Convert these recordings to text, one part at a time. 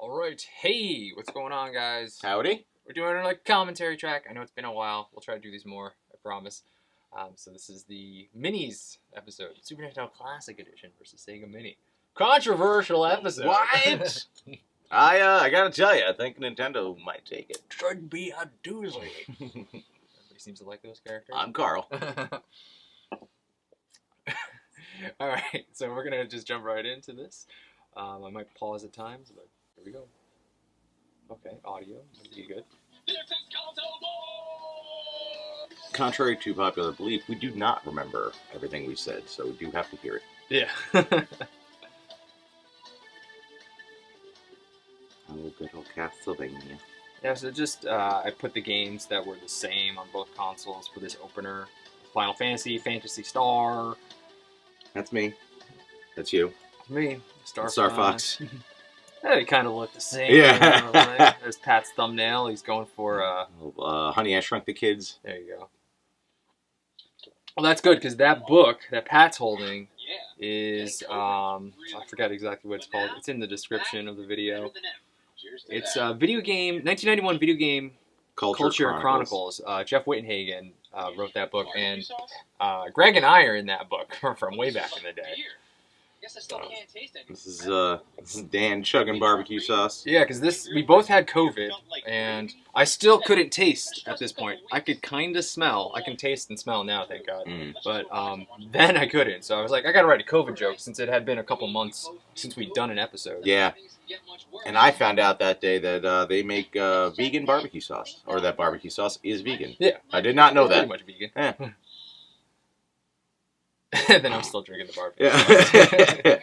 Alright, hey, what's going on, guys? Howdy. We're doing a commentary track. I know it's been a while. We'll try to do these more, I promise. So this is the Minis episode, Super Nintendo Classic Edition versus Sega Mini. Controversial episode. What? I gotta tell you, I think Nintendo might take it. Should be a doozy. Everybody seems to like those characters. I'm Carl. Alright, so we're going to just jump right into this. I might pause at times, but here we go. Okay, audio. That'd be good. Contrary to popular belief, we do not remember everything we said, so we do have to hear it. Yeah. Oh, good old Castlevania. Yeah, so just, I put the games that were the same on both consoles for this opener. Final Fantasy, Phantasy Star. That's me. That's you. Me. Star Fox. Yeah, they kind of look the same. Yeah. Right? There's Pat's thumbnail. He's going for, Honey, I Shrunk the Kids. There you go. Well, that's good, because that book that Pat's holding is, I forgot exactly what it's called. It's in the description of the video. It's a video game, 1991 video game Culture Chronicles. Jeff Wittenhagen wrote that book, and Greg and I are in that book from way back in the day. This is Dan chugging barbecue sauce. Yeah, because we both had COVID, and I still couldn't taste at this point. I could kind of smell. I can taste and smell now, thank God. But then I couldn't, so I was like, I gotta write a COVID joke since it had been a couple months since we'd done an episode. Yeah. And I found out that day that they make vegan barbecue sauce, or that barbecue sauce is vegan. Yeah. I did not know that. Pretty much vegan. Yeah. Then I'm still drinking the barbecue. Yeah.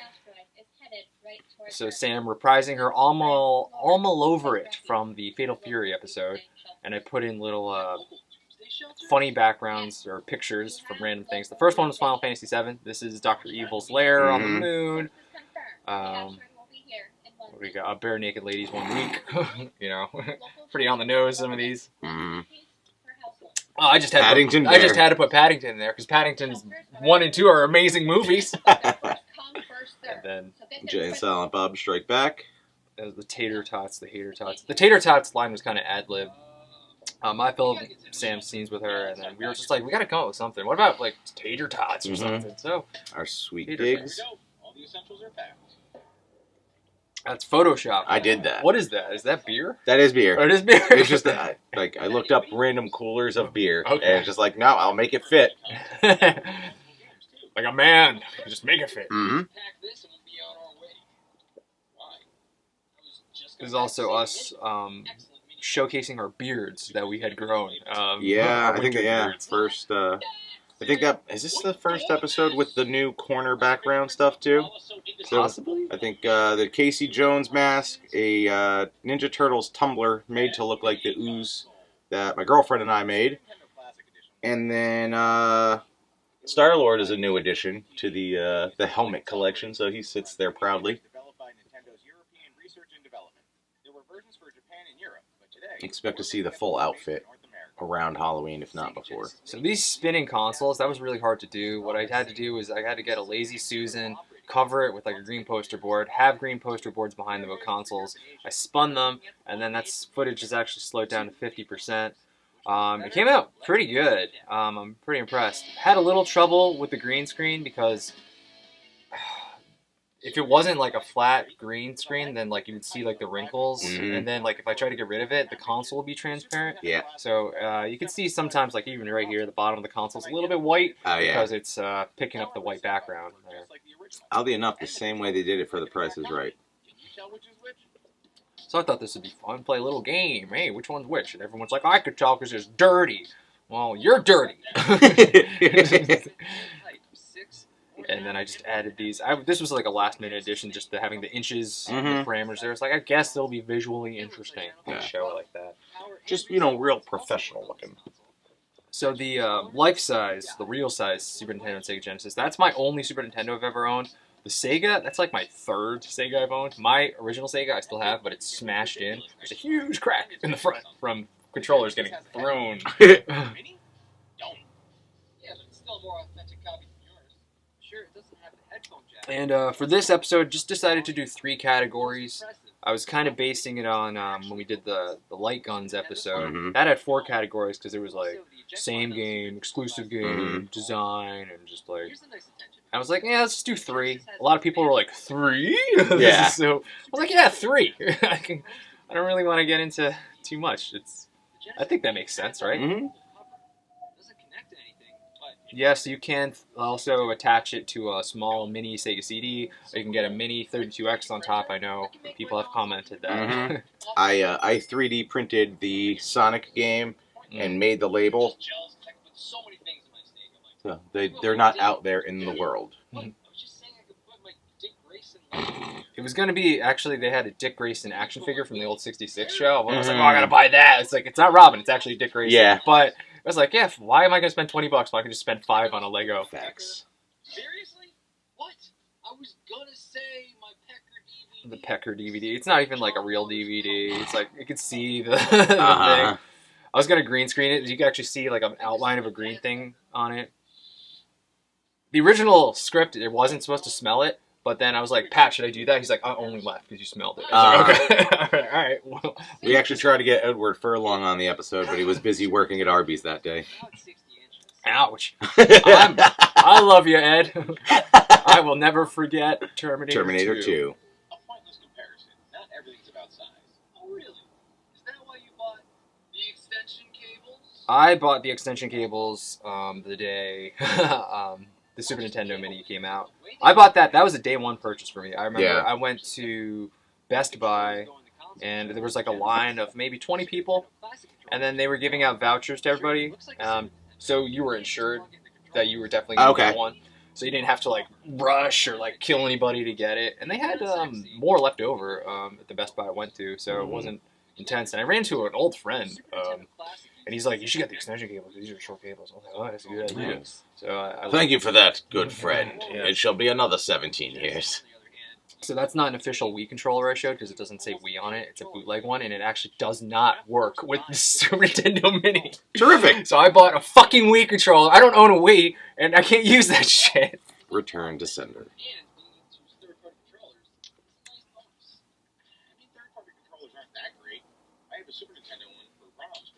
So Sam reprising her all over it from the Fatal Fury episode, and I put in little funny backgrounds or pictures from random things. The first one was Final Fantasy VII. This is Dr. Evil's lair on the moon. What do we got? Bare Naked Ladies 1 week. You know, pretty on the nose, some of these. Oh, I just had to put Paddington in there because Paddington's 1 and 2 are amazing movies. And then Jay and Silent Bob Strike Back. The Tater Tots, the Hater Tots. The Tater Tots line was kind of ad-lib. I filmed Sam's scenes with her, and then we were just like, we gotta come up with something. What about, like, Tater Tots or something? So our sweet Tater digs. All the essentials are packed. That's Photoshop. I did that. What is that? Is that beer? That is beer. Oh, it is beer? It's just that, like, I looked up random coolers of beer, Okay. and it's just like, no, I'll make it fit. Like a man. Just make it fit. Mm-hmm. This is also us showcasing our beards that we had grown. Yeah, I think winter that, beards. first, I think that, is this the first episode with the new corner background stuff, too? So, Possibly? I think the Casey Jones mask, a Ninja Turtles tumbler made to look like the ooze that my girlfriend and I made. And then Star-Lord is a new addition to the helmet collection, so he sits there proudly. Expect to see the full outfit around Halloween, if not before. So these spinning consoles, that was really hard to do. What I had to do was I had to get a Lazy Susan, cover it with like a green poster board, have green poster boards behind the consoles. I spun them, and then that footage is actually slowed down to 50%. It came out pretty good. I'm pretty impressed. Had a little trouble with the green screen because if it wasn't like a flat green screen, then like you would see like the wrinkles, and then like if I try to get rid of it, the console would be transparent. Yeah. So you can see sometimes like even right here, the bottom of the console's a little bit white because it's picking up the white background there. Oddly enough, the same way they did it for The Price is Right. So I thought this would be fun. Play a little game. Hey, which one's which? And everyone's like, I could tell because it's dirty. Well, you're dirty. And then I just added these. This was like a last-minute addition, just having the inches, the parameters there. It's like, I guess it'll be visually interesting to show it like that. Just, real professional looking. So the life-size, the real-size Super Nintendo and Sega Genesis, that's my only Super Nintendo I've ever owned. The Sega, that's like my third Sega I've owned. My original Sega I still have, but it's smashed in. There's a huge crack in the front from controllers getting thrown. And for this episode, just decided to do 3 categories. I was kind of basing it on when we did the light guns episode. Mhm. That had 4 categories because there was like same game, exclusive game, design, and just like. I was like, yeah, let's just do 3. A lot of people were like, 3? Yeah. So I was like, yeah, 3. I don't really want to get into too much. I think that makes sense, right? Mm-hmm. Yes, you can also attach it to a small mini Sega CD. Or you can get a mini 32X on top. I know people have commented that. Mm-hmm. I 3D printed the Sonic game and made the label. So they're not out there in the world. It was going to be, actually, they had a Dick Grayson action figure from the old 66 show. I was like, oh, I got to buy that. It's like, it's not Robin, it's actually Dick Grayson. Yeah. But I was like, yeah, why am I going to spend $20 when I can just spend $5 on a Lego? Facts. Seriously? What? I was gonna say my Pecker DVD. The Pecker DVD. It's not even like a real DVD. It's like, you can see the thing. I was going to green screen it. You can actually see like an outline of a green thing on it. The original script, it wasn't supposed to smell it. But then I was like, Pat, should I do that? He's like, I only left because you smelled it. I was like, okay. all right. Well. We actually tried to get Edward Furlong on the episode, but he was busy working at Arby's that day. Ouch. I love you, Ed. I will never forget Terminator 2. A pointless comparison. Not everything's about size. Oh, really? Is that why you bought the extension cables? I bought the extension cables the day the Super Nintendo Mini came out. I bought that. That was a day one purchase for me. I remember I went to Best Buy, and there was like a line of maybe 20 people, and then they were giving out vouchers to everybody. So you were insured that you were definitely going to get one. So you didn't have to like rush or like kill anybody to get it. And they had more left over at the Best Buy I went to, so it wasn't intense. And I ran into an old friend. And he's like, you should get the extension cables. These are short cables. I was like, oh, that's a good idea. Nice. So Thank you for that, good friend. Yeah. It shall be another 17 years. So that's not an official Wii controller I showed because it doesn't say Wii on it. It's a bootleg one, and it actually does not work with the Super Nintendo Mini. Terrific. So I bought a fucking Wii controller. I don't own a Wii, and I can't use that shit. Return to sender.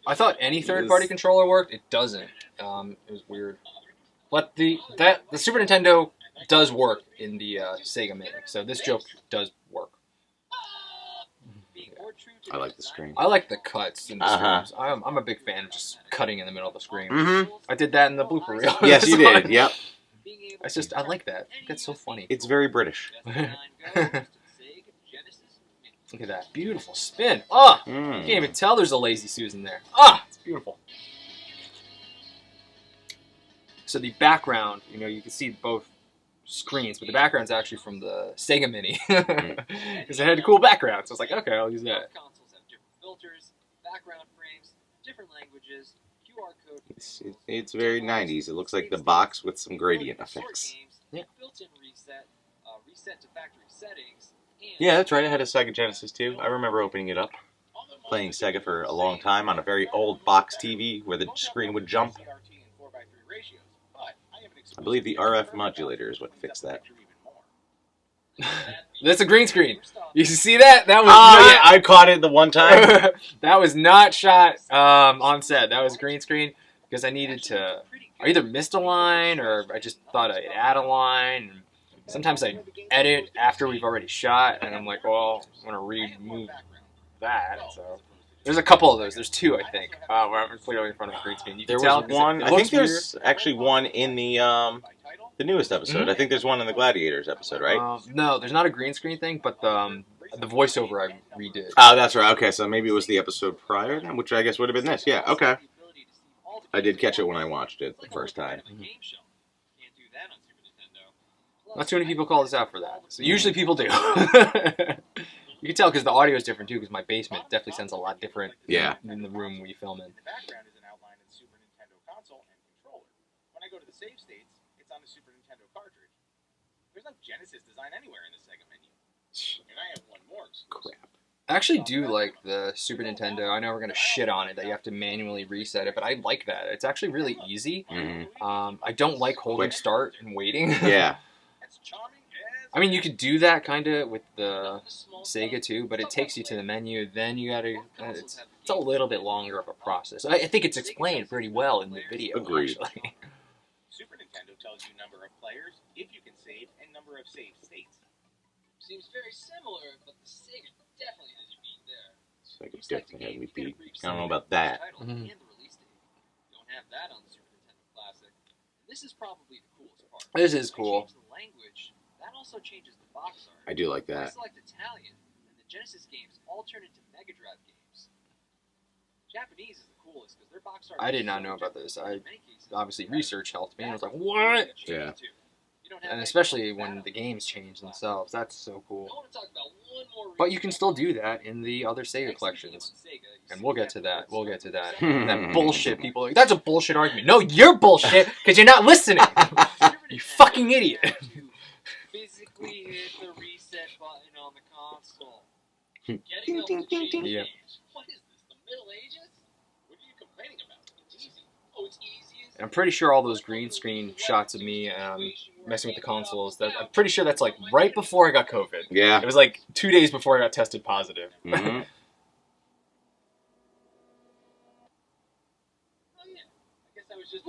I thought any third-party controller worked. It doesn't. It was weird. But the Super Nintendo does work in the Sega Mini, so this joke does work. I like the screen. I like the cuts in the screens. I'm a big fan of just cutting in the middle of the screen. Mm-hmm. I did that in the blooper reel. Yes, you did. Yep. I like that. That's so funny. It's very British. Look at that. Beautiful spin. Ah! You can't even tell there's a Lazy Susan there. Ah! It's beautiful. So the background, you can see both screens, but the background's actually from the Sega Mini. Because it had a cool background. So I was like, okay, I'll use that. Consoles have different filters, background frames, different languages, QR code. It's very 90s. It looks like the box with some gradient effects. Yeah. Built-in reset to factory settings. Yeah, that's right. I had a Sega Genesis too. I remember opening it up, playing Sega for a long time on a very old box TV where the screen would jump. I believe the RF modulator is what fixed that. That's a green screen. You see that? That was yeah, I caught it the one time. That was not shot on set. That was green screen because I needed to. I either missed a line or I just thought I'd add a line. Sometimes I edit after we've already shot, and I'm like, well, I'm going to remove that. So there's a couple of those. There's 2, I think, where I'm clearly in front of the green screen. There was one. I think there's actually one in the newest episode. I think there's one in the Gladiators episode, right? No, there's not a green screen thing, but the voiceover I redid. Oh, that's right. Okay, so maybe it was the episode prior, then, which I guess would have been this. Yeah, okay. I did catch it when I watched it the first time. Not too many people call us out for that. So usually people do. You can tell because the audio is different too. Because my basement definitely sounds a lot different. Than the room we film in. The background is an outline of the Super Nintendo console and controller. When I go to the save states, it's on the Super Nintendo cartridge. There's no Genesis design anywhere in the Sega menu, and I have one more. Crap. I actually do like the Super Nintendo. I know we're gonna shit on it that you have to manually reset it, but I like that. It's actually really easy. I don't like holding start and waiting. Yeah. Charming as I mean, you could do that kind of with the Sega too, but it takes you to the menu. Then you gotta. It's a little bit longer of a process. I think it's explained pretty well in the video. Agreed. Actually. Super Nintendo tells you number of players, if you can save, and number of saved states. Seems very similar, but the Sega definitely has you beat there. Sega definitely had me beat. I don't know about that. Mhm. And the release date. Don't have that on the Super Nintendo Classic. This is probably the coolest part. This is They cool. changed the language. That also changes the box art. I do like I that. select Italian, and the Genesis games all turn into Mega Drive games. Japanese is the coolest because their box art. I did is not so know about different this. in many cases. Obviously, research helped me. I was like, That's what? Yeah. too. You don't have And that especially kind of when the games change themselves. That's so cool. I want to talk about one more But you can reason. still do that in the other Sega Next collections. thing on Sega, you And see we'll get to exactly that. We'll get to that. Hmm. That bullshit people are like, that's a bullshit argument. No, you're bullshit because you're not listening. You fucking idiot. Physically hit the reset button on the console. Hmm. Getting up to change Yeah. games. What is this, the Middle Ages? What are you complaining about? It's easy. Oh, it's easy. I'm pretty sure all those green screen shots of me messing with the consoles, that I'm pretty sure that's like right before I got COVID. Yeah. It was like 2 days before I got tested positive. Mhm. Oh yeah. I guess I was just.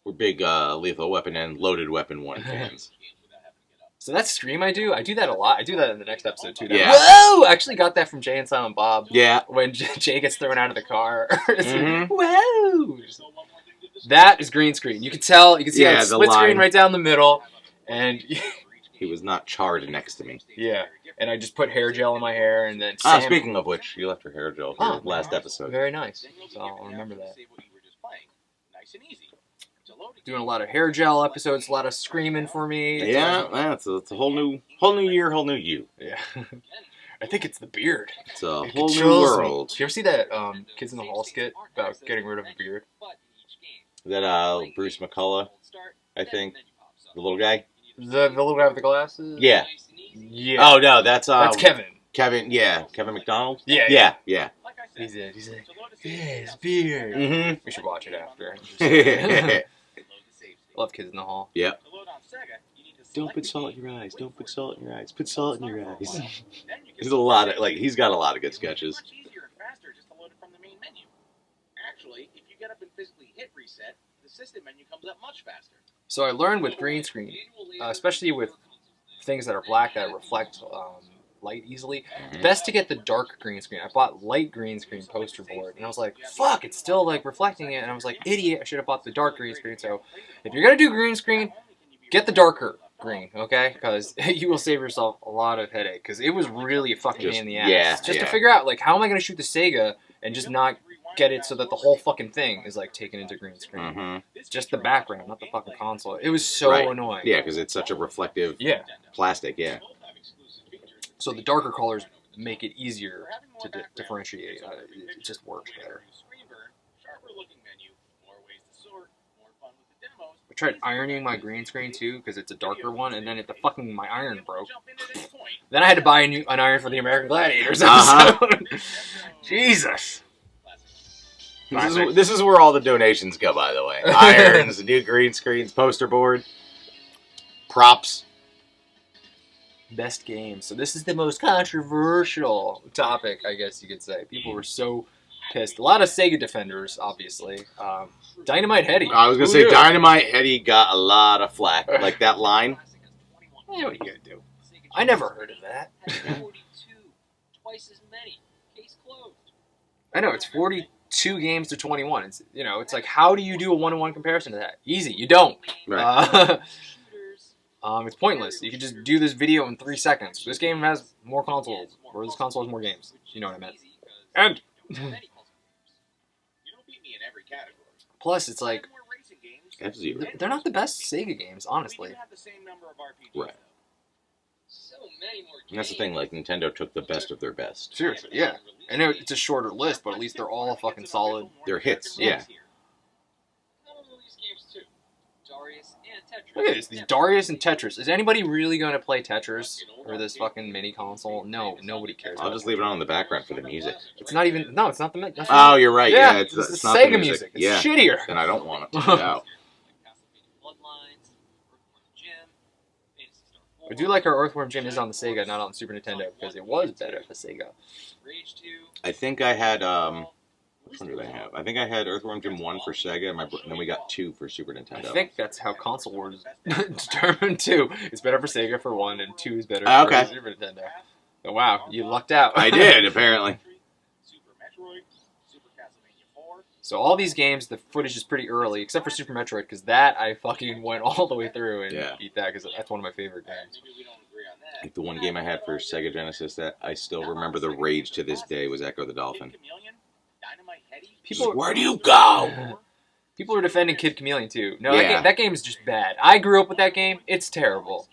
We're big Lethal Weapon and Loaded Weapon 1 fans. So that stream I do that a lot. I do that in the next episode too. Yeah. Whoa! I actually got that from Jay and Silent Bob. Yeah. When Jay gets thrown out of the car. It's like, Mhm. whoa! That is green screen. You can tell. You can see Yeah, like, the split screen line. right down the middle. And He was not charred next to me. yeah, and I just put hair gel in my hair, and then Ah, Sam- speaking of which, you left your hair gel for Oh. last episode. Very nice. So I'll remember that. Nice and easy. To load a Doing a game, lot of hair gel episodes, a lot of screaming for me. Yeah, it's a whole new year, whole new you. Yeah. I think it's the beard. It's a It whole new controls me. world. Did you ever see that Kids in the Hall skit about getting rid of a beard? That Bruce McCullough, I think, the little guy. The little guy with the glasses? Yeah. Yeah. Oh no, that's Kevin. Kevin. Yeah, Kevin McDonald. Yeah. Yeah, yeah. Like I said, He's like, to load a yeah, save his state, beard. Mm-hmm. We should watch it after. Don't Just- load the save state. Love Kids in the Hall. To load on Sega, you need to select put the salt game, in your eyes. wait Don't for put it. salt in your eyes. Put salt in your Then eyes. you can There's a select lot the of he's got a lot of good sketches. It's much easier and faster just to load it from the main menu. Actually, if you get up and physically hit reset, the system menu comes up much faster. So I learned with green screen, especially with things that are black that reflect light easily, best to get the dark green screen. I bought light green screen poster board, and I was like, fuck, it's still like reflecting it. And I was like, idiot, I should have bought the dark green screen. So if you're gonna do green screen, get the darker green, okay? Because you will save yourself a lot of headache. Because it was really a fucking pain in the ass. Yeah, Just to yeah. figure out, like, how am I gonna shoot the Sega and just not get it so that the whole fucking thing is like taken into green screen? Mm-hmm. Just the background, not the fucking console. It was so Right. annoying. Yeah, because it's such a reflective Yeah. plastic. Yeah. So the darker colors make it easier to differentiate. It just works better. I tried ironing my green screen too because it's a darker one, and then my iron broke. Then I had to buy an iron for the American Gladiators Uh-huh. episode. Jesus. This is where all the donations go, by the way. Irons, new green screens, poster board, props. Best game. So this is the most controversial topic, I guess you could say. People were so pissed. A lot of Sega defenders, obviously. Dynamite Heady. I was gonna Who say knew? Dynamite Eddie got a lot of flack. Like that line. Yeah, what are you gonna do? I never heard of that. 42, twice as many. Case closed. I know, it's 42 games to 21. It's it's like, how do you do a one-to-one comparison to that? Easy, you don't. Right. It's pointless. You can just do this video in 3 seconds. This game has more consoles, or this console has more games. You know what I meant. And You don't beat me in every category. plus, it's like, More racing games. F-Zero. they're not the best Sega games, We honestly. do have the same number of RPGs, Right. So many more games. And that's the thing. Like Nintendo took the best of their best. Seriously, yeah. I know it's a shorter list, but at least they're all fucking solid. They're hits, yeah. Not only these games too. Darius and Tetris. Look at this, these Darius and Tetris. Is anybody really going to play Tetris or this fucking mini console? No, nobody cares. I'll just leave it on in the background for the music. It's not even. No, it's not the. That's Oh, you're right. Yeah, it's it's the not Sega the music. It's Yeah, shittier. then I don't want it. No. Bloodlines, Earthworm Jim, I do like our Earthworm Jim is on the Sega, not on the Super Nintendo, because it was better for Sega. Rage 2. I think I had which one did I have? I think I had Earthworm Jim 1 for Sega, and then we got 2 for Super I Nintendo. think that's how console wars determined too. It's better for Sega for 1, and 2 is better Okay. for Super Nintendo. Oh, wow, you lucked out. I did, apparently. Super Metroid, Super Castlevania 4. So all these games, the footage is pretty early, except for Super Metroid, because that I fucking went all the way through and Yeah. beat that, because that's one of my favorite games. Maybe we don't agree on that. Like the one game I had for Sega Genesis that I still remember the rage to this day was Echo the Dolphin. Kid Chameleon, Dynamite Heady. People, Where do you go? people are defending Kid Chameleon too. No, Yeah. that game is just bad. I grew up with that game. It's terrible.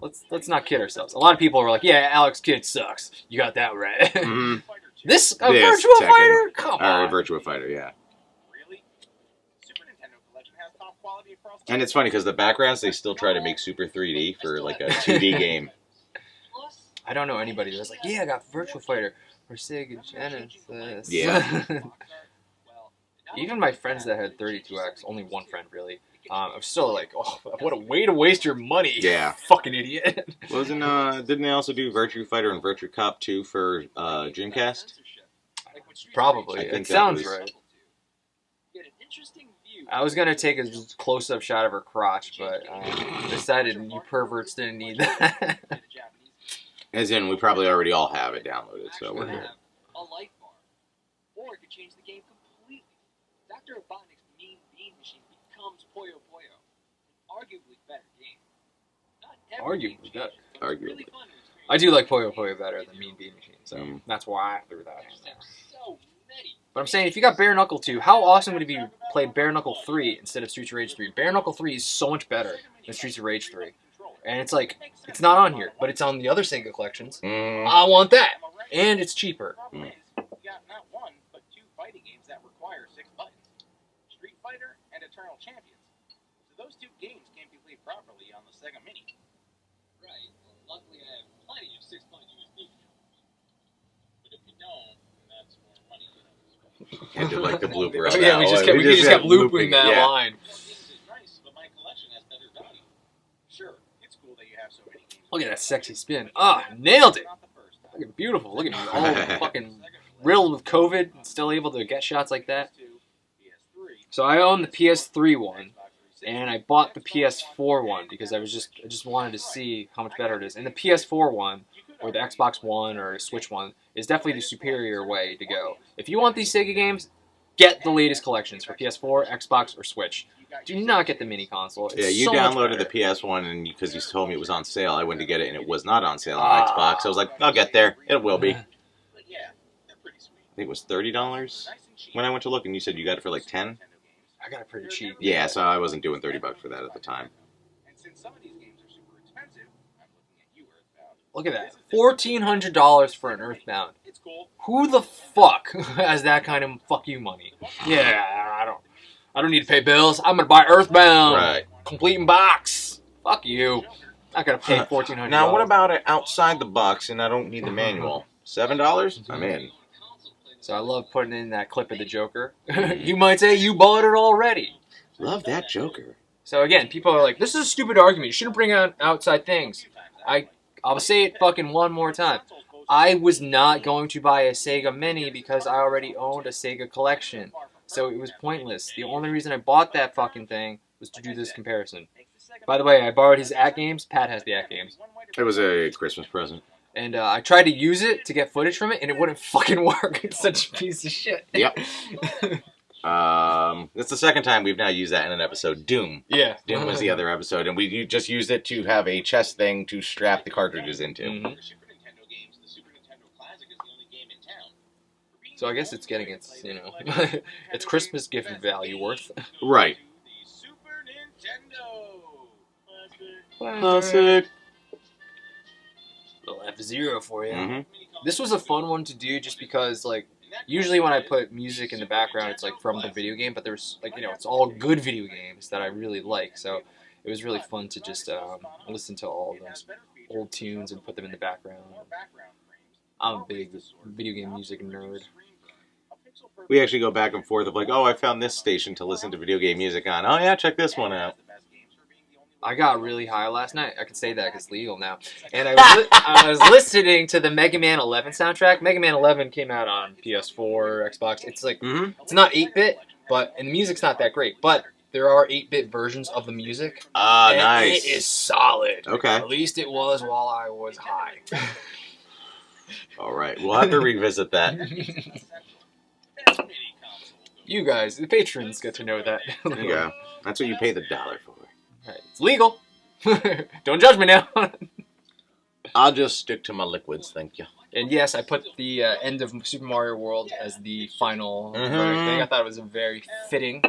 Let's not kid ourselves. A lot of people are like, "Yeah, Alex Kidd sucks." You got that right. Mhm. This This Virtua Tekken. Fighter? Come Or on. Virtua Fighter, yeah. Really? Super Nintendo collection has top quality across. And it's funny because the backgrounds, they still try to make Super 3D for like a 2D game. Plus, I don't know anybody that's like, "Yeah, I got Virtua Fighter for Sega Genesis." Yeah. well, Even my friends that had 32X, only one friend really, I was still like, "Oh, what a way to waste your money, Yeah. fucking idiot." Didn't they also do Virtua Fighter and Virtua Cop 2 for Dreamcast? Probably. I think It that sounds was- right. Get an interesting view. I was gonna take a close-up shot of her crotch, but decided you perverts didn't need that. As in, we probably already all have it downloaded, so we're good. A light bar. Or it could change the game completely. Dr. Robotnik's Mean Bean Machine becomes Puyo Puyo. An arguably better game. Not every game Arguably changes, better. but it's really Arguably. fun to experience. I do like Puyo Puyo better than Mean Bean Machine, so Mm. that's why I threw that in There's there. so many. But I'm saying, if you got Bare Knuckle 2, how awesome would it be to play Bare Knuckle 3 instead of Streets of Rage 3? Bare Knuckle 3 is so much better than Streets of Rage 3. And it's like, it's not on here, but it's on the other Sega collections. Mm. I want that! And it's cheaper. Problem is, you got not one, but 2 fighting games that require 6 buttons. Street Fighter and Eternal Champions. So those 2 games can't be played properly on the Sega Mini. Right. Well, luckily, I have plenty of 6-point USB controllers. But if you don't, that's more money. Can't do like the blooper Oh, of yeah, that. we just one. kept looping that yeah. line. This is nice, but my collection has better value. Sure, it's cool that you have so many games. Look at that sexy spin. Ah, nailed it! Not the first time. Look at beautiful. Look at me, all fucking riddled with COVID, and still able to get shots like that. So I own the PS3 one, and I bought the PS4 one because I just wanted to see how much better it is. And the PS4 one, or the Xbox One or the Switch one, is definitely the superior way to go. If you want these Sega games, get the latest collections for PS4, Xbox, or Switch. Do not get the mini console. It's Yeah, you so much downloaded the better. PS1, and because you told me it was on sale, I went to get it, and it was not on sale on Xbox. I was like, I'll get there. It will be. I But yeah, they're pretty sweet. think it was $30 when I went to look, and you said you got it for like 10. I got it pretty cheap. Yeah, so I wasn't doing $30 for that at the time. And since some of these games are super expensive, I'm looking at you, Earthbound. Look at that. $1,400 for an Earthbound. It's cool. Who the fuck has that kind of fuck you money? Yeah, I don't need to pay bills. I'm gonna buy Earthbound. Right. Complete in box. Fuck you. Not gonna pay $1,400. Now, what about it outside the box, and I don't need the manual? $7? I'm in. So I love putting in that clip of the Joker. You might say you bought it already. Love that Joker. So again, people are like, this is a stupid argument. You shouldn't bring out outside things. I'll say it fucking one more time. I was not going to buy a Sega Mini because I already owned a Sega collection. So it was pointless. The only reason I bought that fucking thing was to do this comparison. By the way, I borrowed his At Games. Pat has the At Games. It was a Christmas present. And I tried to use it to get footage from it, and it wouldn't fucking work. It's such a piece of shit. Yep. It's the second time we've now used that in an episode. Doom. Yeah. Doom was the other episode, and we just used it to have a chest thing to strap the cartridges into. Mhm. For Super Nintendo games, the Super Nintendo Classic is the only game in town. So I guess it's getting its, its Christmas gift value worth. Right. The Super Nintendo Classic. Little F-Zero for you. Mhm. This was a fun one to do just because, like, usually when I put music in the background, it's, like, from the video game, but there's, like, it's all good video games that I really like, so it was really fun to just listen to all of those old tunes and put them in the background. I'm a big video game music nerd. We actually go back and forth of like, oh, I found this station to listen to video game music on. Oh, yeah, check this one out. I got really high last night. I can say that because it's legal now. And I was listening to the Mega Man 11 soundtrack. Mega Man 11 came out on PS4, Xbox. It's like it's not 8-bit, and the music's not that great. But there are 8-bit versions of the music. Ah, and nice. It is solid. Okay. At least it was while I was high. All right. We'll have to revisit that. You guys, the patrons, get to know that. There you go. That's what you pay the $1 for. It's legal. Don't judge me now. I'll just stick to my liquids, thank you. And yes, I put the end of Super Mario World as the final thing. I thought it was a very fitting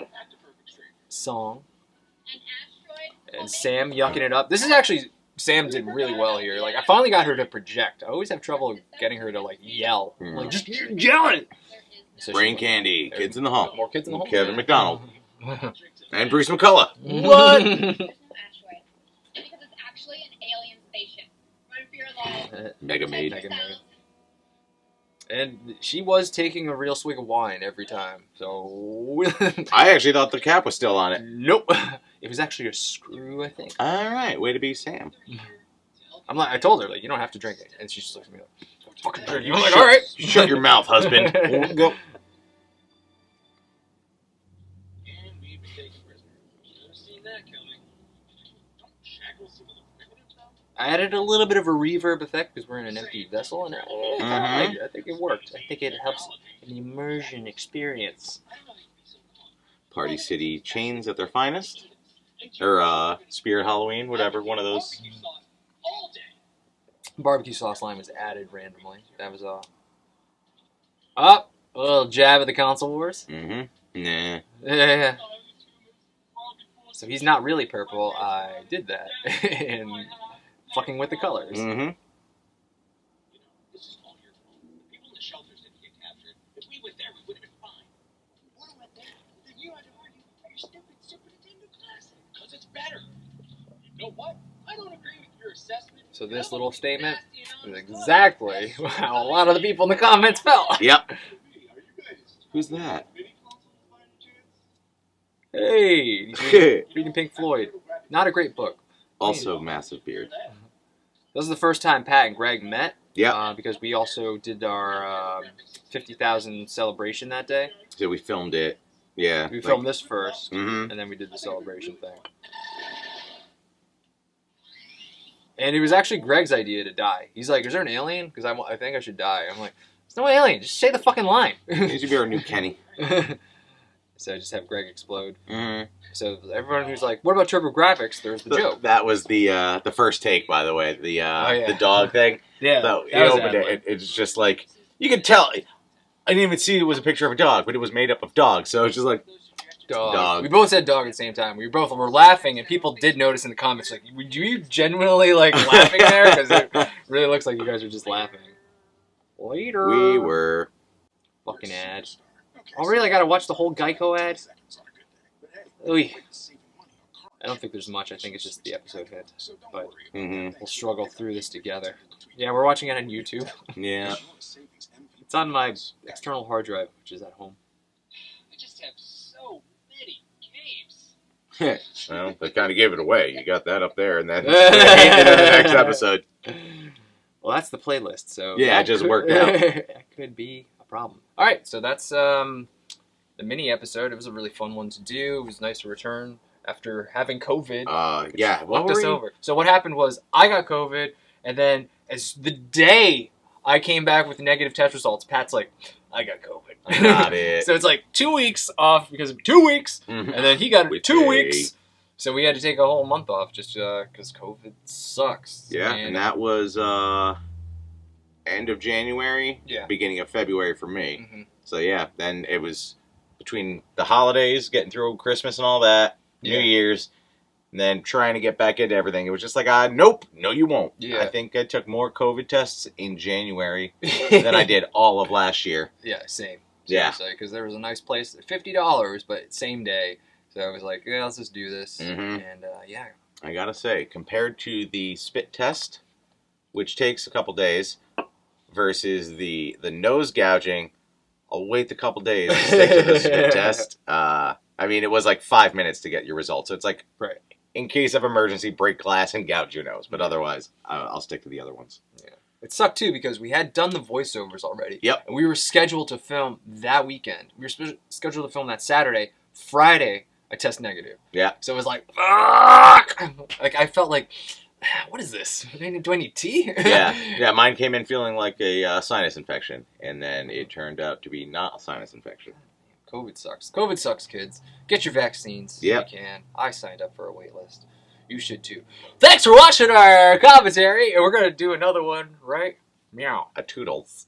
song. And Sam yucking it up. This is actually, Sam did really well here. Like, I finally got her to project. I always have trouble getting her to, like, yell. Like, just yell it! So Brain Candy, Kids in the Home. More Kids in the Home. Kevin McDonald. And Bruce McCullough. What? Mega Maid. And she was taking a real swig of wine every time, so... I actually thought the cap was still on it. Nope. It was actually a screw, I think. All right, way to be Sam. I told her, like, you don't have to drink it. And she just looks at me like, fucking drink it. I'm like, all right. Shut your mouth, husband. Go. I added a little bit of a reverb effect because we're in an empty vessel, and I think it worked. I think it helps an immersion experience. Party City Chains at their finest. Or Spirit Halloween, whatever, one of those. Barbecue sauce lime was added randomly. That was all. A little jab at the console wars. Nah. Yeah. So he's not really purple. I did that. And fucking with the colors. Mm-hmm. So this little statement is exactly how a lot of the people in the comments felt. Yep. Who's that? Hey, reading Pink Floyd. Not a great book. Also massive beard. This is the first time Pat and Greg met. Yeah. Because we also did our 50,000 celebration that day. So we filmed it. Yeah. We filmed this first, Mm-hmm. and then we did the celebration thing. And it was actually Greg's idea to die. He's like, is there an alien? Because I think I should die. I'm like, there's no alien. Just say the fucking line. He should be our new Kenny. So I just have Greg explode. Mm-hmm. So everyone who's like, what about TurboGrafx? There's the joke. That was the first take, by the way. The dog thing. Yeah. So he opened it. It's just like, you can tell. I didn't even see it was a picture of a dog, but it was made up of dogs. So it's just like, dog. We both said dog at the same time. We both were laughing, and people did notice in the comments, like, were you genuinely, like, laughing there? Because it really looks like you guys are just laughing. Later. We were. Fucking ad. Oh, really? I gotta watch the whole Geico ad? Oy. I don't think there's much. I think it's just the episode hit. But we'll struggle through this together. Yeah, we're watching it on YouTube. Yeah. It's on my external hard drive, which is at home. I just have so many games. Well, they kind of gave it away. You got that up there, and then in the next episode. Well, that's the playlist, so... Yeah, it just worked out. That could be a problem. All right, so that's the mini episode. It was a really fun one to do. It was nice to return after having COVID. Yeah. Walked us over. So what happened was I got COVID, and then as the day I came back with negative test results, Pat's like, I got COVID. I got it. So it's like 2 weeks off because of 2 weeks, Mhm. and then he got With 2 a- weeks. So we had to take a whole month off just because COVID sucks. Yeah, and that was end of January, beginning of February for me. Mhm. So yeah, then it was between the holidays, getting through Christmas and all that, New Year's, and then trying to get back into everything. It was just like, nope, no you won't. Yeah. I think I took more COVID tests in January than I did all of last year. Yeah, same. Yeah. Because there was a nice place, $50, but same day. So I was like, yeah, let's just do this. Mhm. And yeah. I gotta say, compared to the spit test, which takes a couple days, versus the nose gouging, I'll wait a couple days to stick to the spit test. I mean, it was like 5 minutes to get your results, so it's like in case of emergency, break glass and gouge your nose. But otherwise, I'll stick to the other ones. Yeah. It sucked too because we had done the voiceovers already. Yep. And we were scheduled to film that weekend. We were scheduled to film that Saturday. Friday, I test negative. Yeah. So it was like, fuck! Like, I felt like, what is this? Do I need tea? Yeah. Mine came in feeling like a sinus infection, and then it turned out to be not a sinus infection. COVID sucks. COVID sucks, kids. Get your vaccines. Yep. If you can. I signed up for a wait list. You should too. Thanks for watching our commentary, and we're going to do another one, right? Meow. A toodles.